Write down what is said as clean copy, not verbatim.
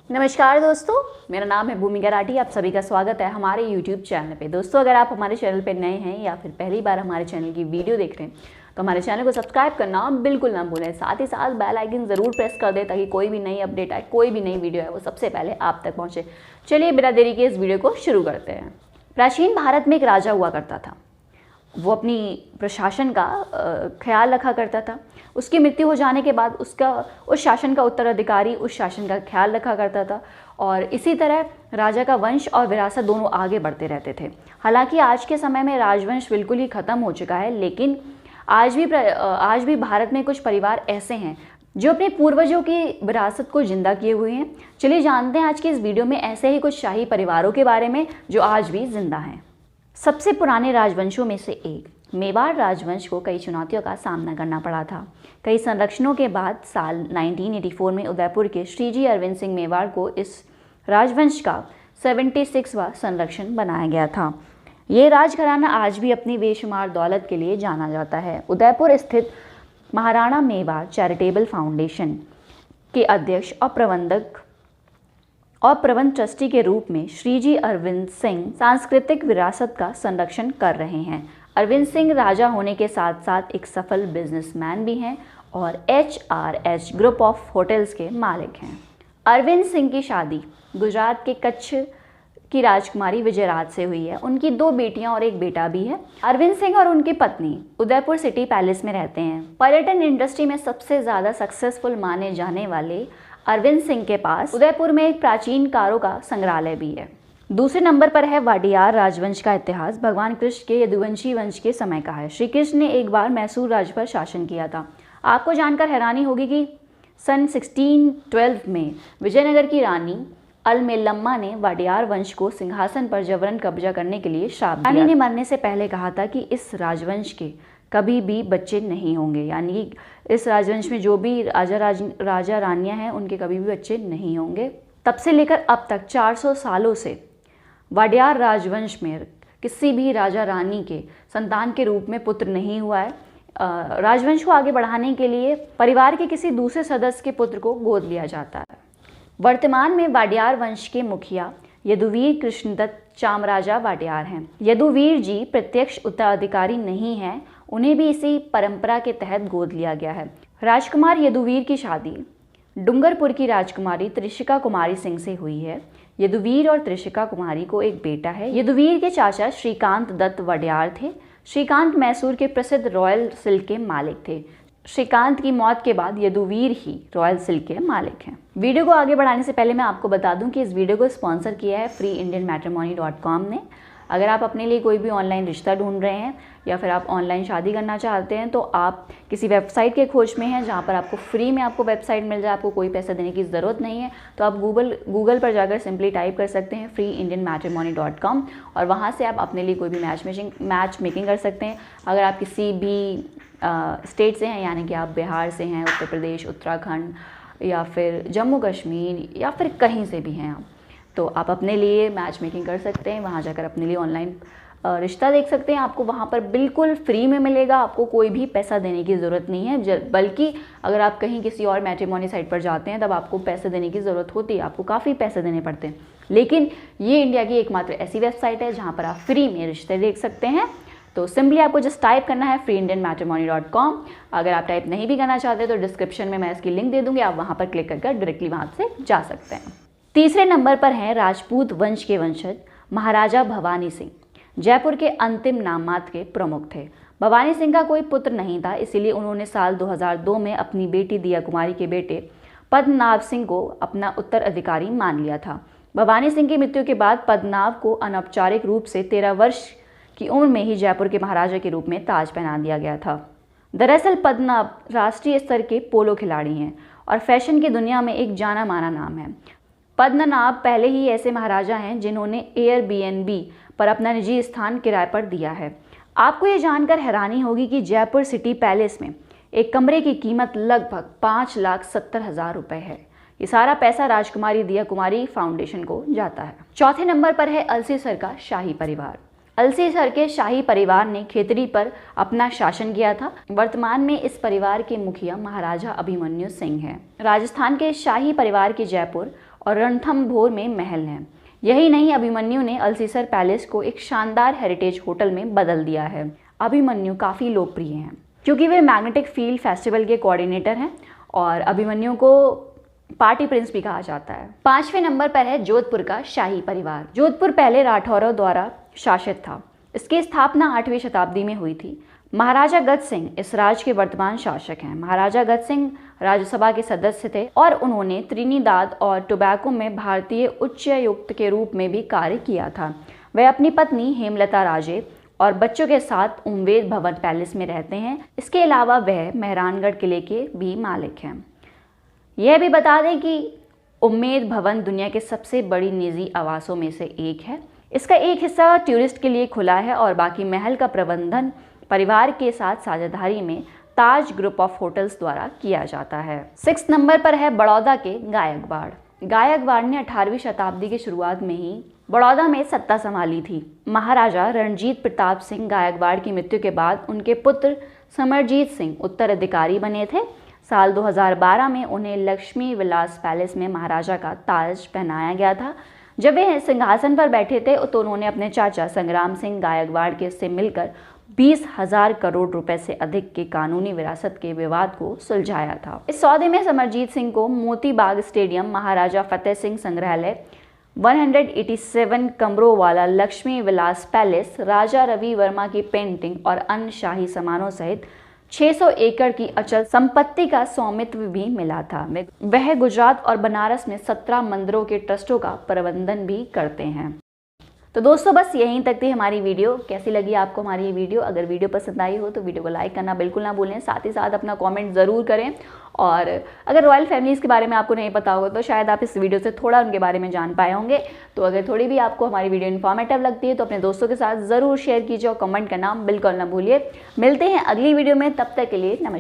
नमस्कार दोस्तों, मेरा नाम है भूमिका राठी। आप सभी का स्वागत है हमारे YouTube चैनल पे। दोस्तों, अगर आप हमारे चैनल पे नए हैं या फिर पहली बार हमारे चैनल की वीडियो देख रहे हैं तो हमारे चैनल को सब्सक्राइब करना बिल्कुल ना भूलें। साथ ही साथ बेल आइकन ज़रूर प्रेस कर दें ताकि कोई भी नई अपडेट आए, कोई भी नई वीडियो है वो सबसे पहले आप तक पहुँचे। चलिए बिना देरी के इस वीडियो को शुरू करते हैं। प्राचीन भारत में एक राजा हुआ करता था। वो अपनी प्रशासन का ख्याल रखा करता था। उसकी मृत्यु हो जाने के बाद उस शासन का उत्तराधिकारी उस शासन का ख्याल रखा करता था और इसी तरह राजा का वंश और विरासत दोनों आगे बढ़ते रहते थे। हालांकि आज के समय में राजवंश बिल्कुल ही ख़त्म हो चुका है, लेकिन आज भी भारत में कुछ परिवार ऐसे हैं जो अपने पूर्वजों की विरासत को जिंदा किए हुए हैं। चलिए जानते हैं आज की इस वीडियो में ऐसे ही कुछ शाही परिवारों के बारे में जो आज भी जिंदा हैं। सबसे पुराने राजवंशों में से एक मेवाड़ राजवंश को कई चुनौतियों का सामना करना पड़ा था। कई संरक्षणों के बाद साल 1984 में उदयपुर के श्रीजी अरविंद सिंह मेवाड़ को इस राजवंश का 76वां संरक्षण बनाया गया था। ये राजघराना आज भी अपनी बेशुमार दौलत के लिए जाना जाता है। उदयपुर स्थित महाराणा मेवाड़ चैरिटेबल फाउंडेशन के अध्यक्ष और प्रबंध ट्रस्टी के रूप में श्रीजी अरविंद सिंह सांस्कृतिक विरासत का संरक्षण कर रहे हैं। अरविंद सिंह राजा होने के साथ साथ एक सफल बिजनेसमैन भी हैं और HRH ग्रुप ऑफ होटल्स के मालिक हैं। अरविंद सिंह की शादी गुजरात के कच्छ की राजकुमारी विजयराज से हुई है। उनकी 2 बेटियां और एक बेटा भी है। अरविंद सिंह और उनकी पत्नी उदयपुर सिटी पैलेस में रहते हैं। पर्यटन इंडस्ट्री में सबसे ज़्यादा सक्सेसफुल माने जाने वाले अरविंद सिंह के पास उदयपुर में एक प्राचीन कारों का संग्रहालय भी है। दूसरे नंबर पर है वाडियार राजवंश का इतिहास। भगवान कृष्ण के यदुवंशी वंश के समय का है। श्री कृष्ण ने एक बार मैसूर राज्य पर शासन किया था। आपको जानकर हैरानी होगी कि सन 1612 में विजयनगर की रानी अलमेलम्मा ने वाडियार वंश को सिंहासन पर जबरन कब्जा करने के लिए श्राप दिया। रानी ने मरने से पहले कहा था कि इस राजवंश के कभी भी बच्चे नहीं होंगे, यानी कि इस राजवंश में जो भी राजा रानियां हैं उनके कभी भी बच्चे नहीं होंगे। तब से लेकर अब तक 400 सालों से वाडियार राजवंश में किसी भी राजा रानी के संतान के रूप में पुत्र नहीं हुआ है। राजवंश को आगे बढ़ाने के लिए परिवार के किसी दूसरे सदस्य के पुत्र को गोद लिया जाता है। वर्तमान में वाडियार वंश के मुखिया यदुवीर कृष्णदत्त चामराजा वाडियार हैं। यदुवीर जी प्रत्यक्ष उत्तराधिकारी नहीं हैं, उन्हें भी इसी परंपरा के तहत गोद लिया गया है। राजकुमार यदुवीर की शादी डूंगरपुर की राजकुमारी त्रिशिका कुमारी सिंह से हुई है। यदुवीर और त्रिशिका कुमारी को एक बेटा है। यदुवीर के चाचा श्रीकांत दत्त वाडियार थे। श्रीकांत मैसूर के प्रसिद्ध रॉयल सिल्क के मालिक थे। श्रीकांत की मौत के बाद यदुवीर ही रॉयल सिल्क के मालिक हैं। वीडियो को आगे बढ़ाने से पहले मैं आपको बता दूं कि इस वीडियो को स्पॉन्सर किया है freeindianmatrimony.com ने। अगर आप अपने लिए कोई भी ऑनलाइन रिश्ता ढूंढ रहे हैं या फिर आप ऑनलाइन शादी करना चाहते हैं तो आप किसी वेबसाइट के खोज में हैं जहां पर आपको फ्री में आपको वेबसाइट मिल जाए, आपको कोई पैसा देने की ज़रूरत नहीं है, तो आप गूगल पर जाकर सिंपली टाइप कर सकते हैं freeindianmatrimony.com और वहां से आप अपने लिए कोई भी मैच मेकिंग कर सकते हैं। अगर आप किसी भी स्टेट से हैं, यानी कि आप बिहार से हैं, उत्तर प्रदेश, उत्तराखंड या फिर जम्मू कश्मीर या फिर कहीं से भी हैं आप, तो आप अपने लिए मैच मेकिंग कर सकते हैं। वहाँ जाकर अपने लिए ऑनलाइन रिश्ता देख सकते हैं। आपको वहाँ पर बिल्कुल फ्री में मिलेगा, आपको कोई भी पैसा देने की ज़रूरत नहीं है। बल्कि अगर आप कहीं किसी और मैट्रिमोनी साइट पर जाते हैं तब आपको पैसे देने की ज़रूरत होती है, आपको काफ़ी पैसे देने पड़ते हैं। लेकिन ये इंडिया की एकमात्र ऐसी वेबसाइट है जहाँ पर आप फ्री में रिश्ते देख सकते हैं। तो सिंपली आपको जस्ट टाइप करना है freeindianmatrimony.com। अगर आप टाइप नहीं भी करना चाहते तो डिस्क्रिप्शन में मैं इसकी लिंक दे दूँगी, आप वहाँ पर क्लिक करके डायरेक्टली वहाँ से जा सकते हैं। तीसरे नंबर पर हैं राजपूत वंश के वंशज महाराजा भवानी सिंह। जयपुर के अंतिम नाममात्र के प्रमुख थे। भवानी सिंह का कोई पुत्र नहीं था, इसीलिए उन्होंने साल 2002 में अपनी बेटी दिया कुमारी के बेटे पद्मनाभ सिंह को अपना उत्तराधिकारी मान लिया था। भवानी सिंह की मृत्यु के बाद पद्मनाभ को अनौपचारिक रूप से 13 वर्ष की उम्र में ही जयपुर के महाराजा के रूप में ताज पहना दिया गया था। दरअसल पद्मनाभ राष्ट्रीय स्तर के पोलो खिलाड़ी हैं और फैशन की दुनिया में एक जाना माना नाम है। पद्मनाभ पहले ही ऐसे महाराजा हैं जिन्होंने एयरबीएनबी पर अपना निजी स्थान किराए पर दिया है। आपको ये जानकर हैरानी होगी कि जयपुर सिटी पैलेस में एक कमरे की कीमत लगभग 5,70,000 रुपये है। ये सारा पैसा राजकुमारी दिया कुमारी फाउंडेशन को जाता है। चौथे नंबर पर है अलसीसर का शाही परिवार। अलसीसर के शाही परिवार ने खेतड़ी पर अपना शासन किया था। वर्तमान में इस परिवार के मुखिया महाराजा अभिमन्यु सिंह हैं। राजस्थान के शाही परिवार के जयपुर और रणथंभौर में महल हैं। यही नहीं, अभिमन्यु ने अल्सीसर पैलेस को एक शानदार हेरिटेज होटल में बदल दिया है। अभिमन्यु काफ़ी लोकप्रिय हैं क्योंकि वे मैग्नेटिक फील्ड फेस्टिवल के कोऑर्डिनेटर हैं और अभिमन्यु को पार्टी प्रिंस भी कहा जाता है। 5वें नंबर पर है जोधपुर का शाही परिवार। जोधपुर पहले राठौरों द्वारा शासित था। इसकी स्थापना 8वीं शताब्दी में हुई थी। महाराजा गज सिंह इस राज्य के वर्तमान शासक हैं। महाराजा गज सिंह राज्यसभा के सदस्य थे और उन्होंने त्रिनिदाद और टोबैगो में भारतीय उच्चायुक्त के रूप में भी कार्य किया था। वह अपनी पत्नी हेमलता राजे और बच्चों के साथ उम्मेद भवन पैलेस में रहते हैं। इसके अलावा वह मेहरानगढ़ किले के भी मालिक हैं। यह भी बता दें कि उम्मेद भवन दुनिया के सबसे बड़ी निजी आवासों में से एक है। इसका एक हिस्सा टूरिस्ट के लिए खुला है और बाकी महल का प्रबंधन परिवार के साथ साझेदारी में ताज ग्रुप ऑफ होटल्स द्वारा किया जाता है। 6 नंबर पर है बड़ौदा के गायकवाड़। गायकवाड़ ने 18वीं शताब्दी की शुरुआत में ही बड़ौदा में सत्ता संभाली थी। महाराजा रणजीत प्रताप सिंह गायकवाड़ की मृत्यु के बाद उनके पुत्र समरजीत सिंह उत्तराधिकारी बने थे। साल 2012 में उन्हें लक्ष्मी विलास पैलेस में महाराजा का ताज पहनाया गया था। जब वे सिंहासन पर बैठे थे तो उन्होंने अपने चाचा संग्राम सिंह गायकवाड़ के से मिलकर 20,000 करोड़ रुपए से अधिक के कानूनी विरासत के विवाद को सुलझाया था। इस सौदे में समरजीत सिंह को मोती बाग स्टेडियम, महाराजा फतेह सिंह संग्रहालय, 187 कमरों वाला लक्ष्मी विलास पैलेस, राजा रवि वर्मा की पेंटिंग और अन्य शाही सामानों सहित 600 एकड़ की अचल संपत्ति का स्वामित्व भी मिला था। वह गुजरात और बनारस में 17 मंदिरों के ट्रस्टों का प्रबंधन भी करते हैं। तो दोस्तों बस यहीं तक थी हमारी वीडियो। कैसी लगी आपको हमारी ये वीडियो? अगर वीडियो पसंद आई हो तो वीडियो को लाइक करना बिल्कुल ना भूलें। साथ ही साथ अपना कमेंट ज़रूर करें। और अगर रॉयल फैमिलीज़ के बारे में आपको नहीं पता होगा तो शायद आप इस वीडियो से थोड़ा उनके बारे में जान पाए होंगे। तो अगर थोड़ी भी आपको हमारी वीडियो इन्फॉर्मेटिव लगती है तो अपने दोस्तों के साथ ज़रूर शेयर कीजिए और कमेंट करना बिल्कुल ना भूलिए। मिलते हैं अगली वीडियो में, तब तक के लिए नमस्कार।